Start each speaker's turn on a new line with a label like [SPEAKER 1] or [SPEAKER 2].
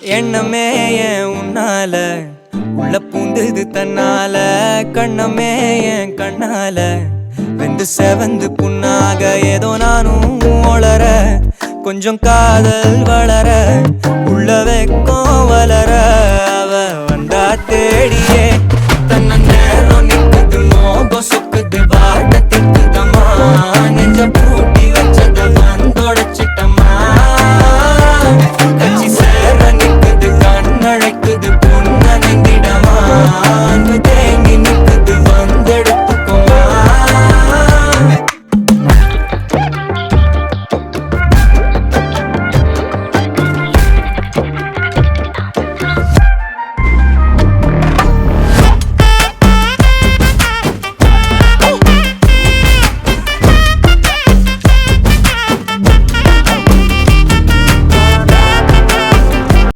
[SPEAKER 1] எண்ணமே ஏன் உன்னால உள்ள பூந்தது தன்னால கண்ணமே ஏன் கண்ணால வெந்து செவந்து புண்ணாக ஏதோ நானும் ஒளர கொஞ்சம் காதல் வளர உள்ளவே